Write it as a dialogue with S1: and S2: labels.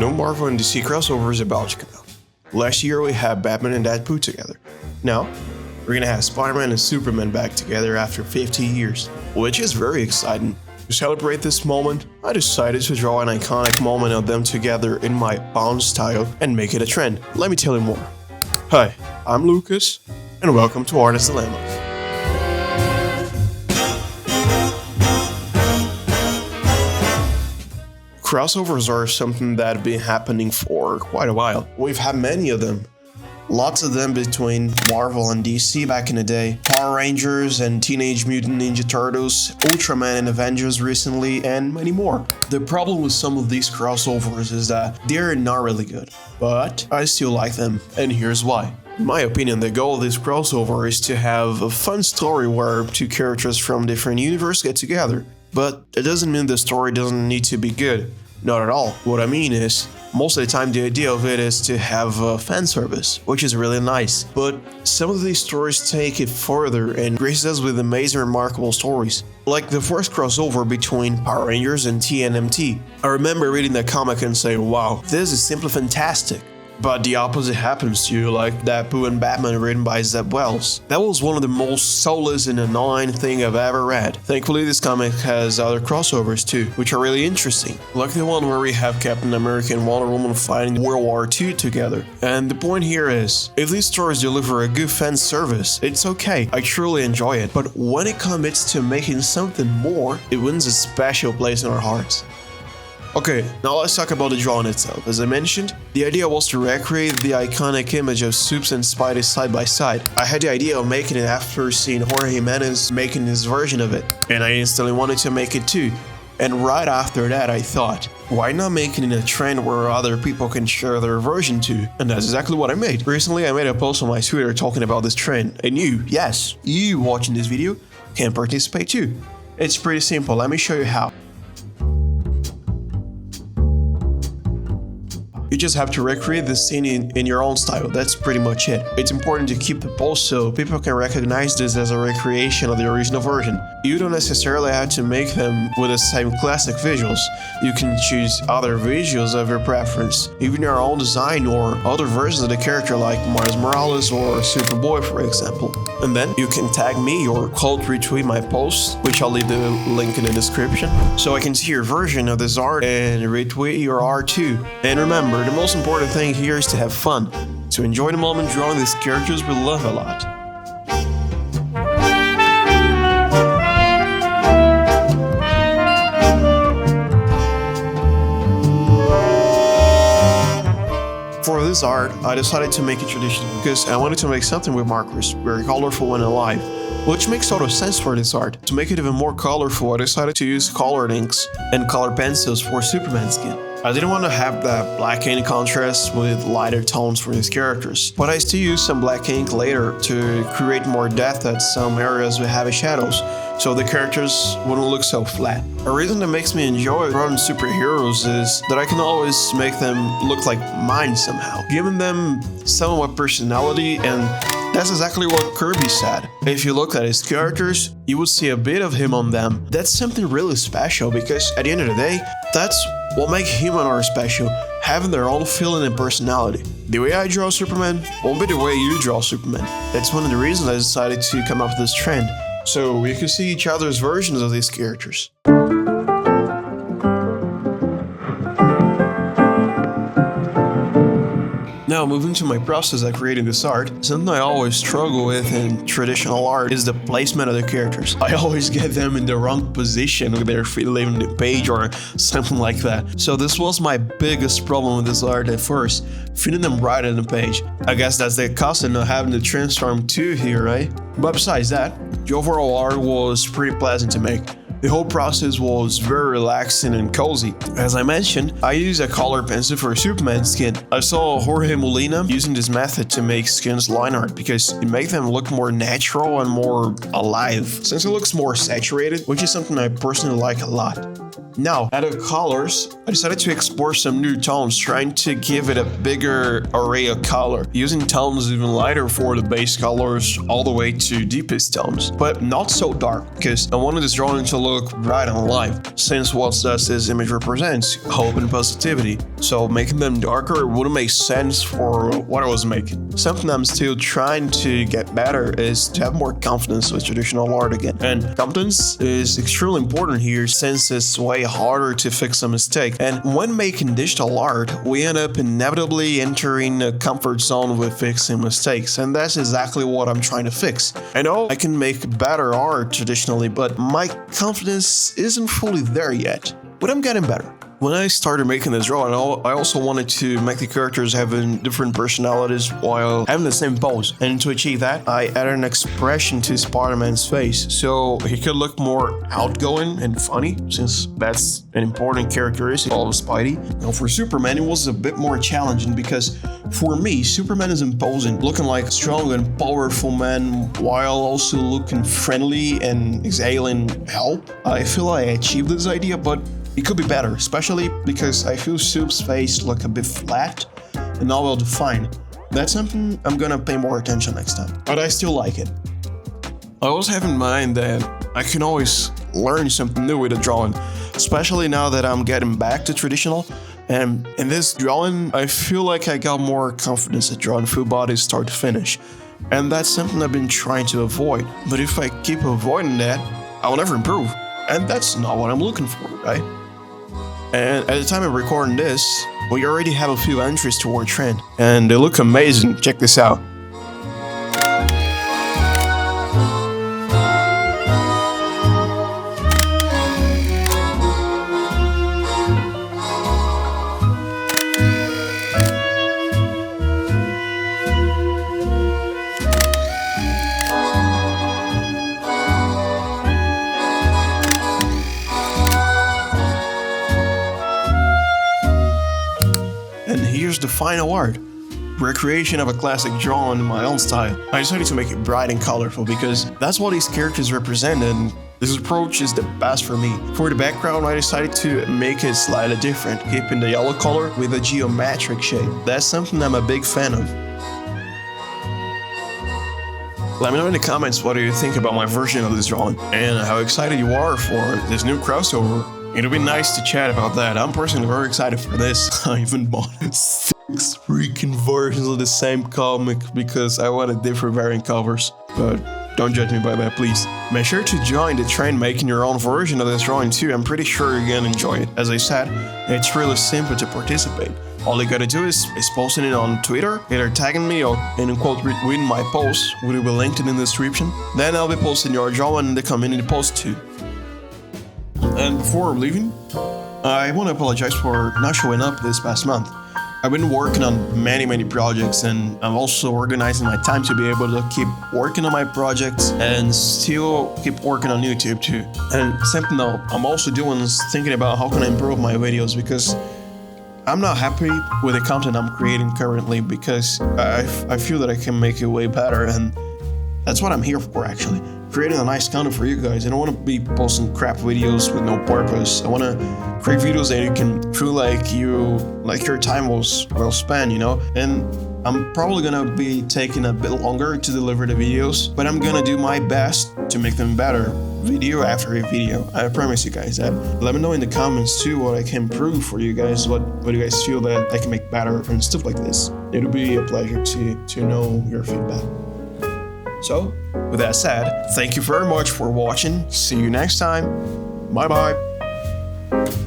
S1: No Marvel and DC crossovers about to come out. Last year we had Batman and Deadpool together. Now, we're gonna have Spider-Man and Superman back together after 50 years, which is very exciting. To celebrate this moment, I decided to draw an iconic moment of them together in my own style and make it a trend. Let me tell you more. Hi, I'm Lucas, and welcome to Artist Dilemmas. Crossovers are something that have been happening for quite a while. We've had many of them. Lots of them between Marvel and DC back in the day, Power Rangers and Teenage Mutant Ninja Turtles, Ultraman and Avengers recently, and many more. The problem with some of these crossovers is that they're not really good, but I still like them, and here's why. In my opinion, the goal of this crossover is to have a fun story where two characters from different universes get together. But it doesn't mean the story doesn't need to be good. Not at all. What I mean is, most of the time the idea of it is to have a fan service, which is really nice. But some of these stories take it further and grace us with amazing, remarkable stories. Like the first crossover between Power Rangers and TNMT. I remember reading that comic and saying, wow, this is simply fantastic. But the opposite happens to you, like Deadpool and Batman written by Zeb Wells. That was one of the most soulless and annoying thing I've ever read. Thankfully, this comic has other crossovers too, which are really interesting. Like the one where we have Captain America and Wonder Woman fighting World War II together. And the point here is, if these stories deliver a good fan service, it's okay, I truly enjoy it. But when it commits to making something more, it wins a special place in our hearts. Okay, now let's talk about the drawing itself. As I mentioned, the idea was to recreate the iconic image of Supes and Spidey side by side. I had the idea of making it after seeing Jorge Jimenez making his version of it, and I instantly wanted to make it too. And right after that I thought, why not make it in a trend where other people can share their version too? And that's exactly what I made. Recently I made a post on my Twitter talking about this trend, and you, yes, you watching this video, can participate too. It's pretty simple, let me show you how. You just have to recreate the scene in your own style, that's pretty much it. It's important to keep the post so people can recognize this as a recreation of the original version. You don't necessarily have to make them with the same classic visuals. You can choose other visuals of your preference, even your own design or other versions of the character like Miles Morales or Superboy for example. And then you can tag me or quote retweet my post, which I'll leave the link in the description, so I can see your version of this art and retweet your art too. And remember, the most important thing here is to have fun, to enjoy the moment drawing these characters we love a lot. For this art, I decided to make it traditional because I wanted to make something with markers, very colorful and alive, which makes total sense for this art. To make it even more colorful, I decided to use colored inks and colored pencils for Superman's skin. I didn't want to have that black ink contrast with lighter tones for his characters, but I still used some black ink later to create more depth at some areas with heavy shadows, so the characters wouldn't look so flat. A reason that makes me enjoy drawing superheroes is that I can always make them look like mine somehow, giving them somewhat personality, and that's exactly what Kirby said. If you look at his characters, you would see a bit of him on them. That's something really special because at the end of the day, that's what makes human art special, having their own feeling and personality. The way I draw Superman won't be the way you draw Superman. That's one of the reasons I decided to come up with this trend, so we can see each other's versions of these characters. Now, moving to my process of creating this art, something I always struggle with in traditional art is the placement of the characters. I always get them in the wrong position with their feet leaving the page or something like that. So this was my biggest problem with this art at first, fitting them right on the page. I guess that's the cost of not having the transform 2 here, right? But besides that, the overall art was pretty pleasant to make. The whole process was very relaxing and cozy. As I mentioned, I used a colored pencil for Superman's skin. I saw Jorge Molina using this method to make Skin's line art because it makes them look more natural and more alive, since it looks more saturated, which is something I personally like a lot. Now, out of colors, I decided to explore some new tones, trying to give it a bigger array of color, using tones even lighter for the base colors all the way to deepest tones, but not so dark, because I wanted this drawing to look bright and alive, since what does this image represents hope and positivity, so making them darker wouldn't make sense for what I was making. Something I'm still trying to get better is to have more confidence with traditional art again, and confidence is extremely important here since it's way harder to fix a mistake. And when making digital art, we end up inevitably entering a comfort zone with fixing mistakes, and that's exactly what I'm trying to fix. I know I can make better art traditionally, but my confidence isn't fully there yet, but I'm getting better. When I started making this drawing, I also wanted to make the characters having different personalities while having the same pose. And to achieve that, I added an expression to Spider-Man's face, so he could look more outgoing and funny, since that's an important characteristic of Spidey. Now for Superman, it was a bit more challenging because for me, Superman is imposing, looking like a strong and powerful man while also looking friendly and exhaling help. I feel I achieved this idea, but it could be better, especially because I feel Soup's face look a bit flat and not well defined. That's something I'm gonna pay more attention next time, but I still like it. I also have in mind that I can always learn something new with a drawing, especially now that I'm getting back to traditional. And in this drawing, I feel like I got more confidence at drawing full bodies start to finish. And that's something I've been trying to avoid. But if I keep avoiding that, I will never improve. And that's not what I'm looking for, right? And at the time of recording this, we already have a few entries to our trend, and they look amazing. Check this out. And here's the final art. Recreation of a classic drawing in my own style. I decided to make it bright and colorful because that's what these characters represent, and this approach is the best for me. For the background, I decided to make it slightly different, keeping the yellow color with a geometric shape. That's something I'm a big fan of. Let me know in the comments what do you think about my version of this drawing, and how excited you are for this new crossover. It'll be nice to chat about that. I'm personally very excited for this. I even bought 6 freaking versions of the same comic because I wanted different variant covers. But don't judge me by that, please. Make sure to join the trend making your own version of this drawing too. I'm pretty sure you're gonna enjoy it. As I said, it's really simple to participate. All you gotta do is posting it on Twitter, either tagging me or in quote retweeting my post, which will be linked in the description. Then I'll be posting your drawing in the community post too. And before leaving, I want to apologize for not showing up this past month. I've been working on many projects, and I'm also organizing my time to be able to keep working on my projects and still keep working on YouTube too. And something that I'm also doing is thinking about how can I improve my videos, because I'm not happy with the content I'm creating currently, because I feel that I can make it way better, and that's what I'm here for actually. Creating a nice content for you guys. I don't want to be posting crap videos with no purpose. I want to create videos that you can feel like your time was well spent, you know? And I'm probably gonna be taking a bit longer to deliver the videos, but I'm gonna do my best to make them better, video after video. I promise you guys that. Let me know in the comments too what I can improve for you guys, what you guys feel that I can make better and stuff like this. It'll be a pleasure to know your feedback. So, with that said, thank you very much for watching. See you next time. Bye bye.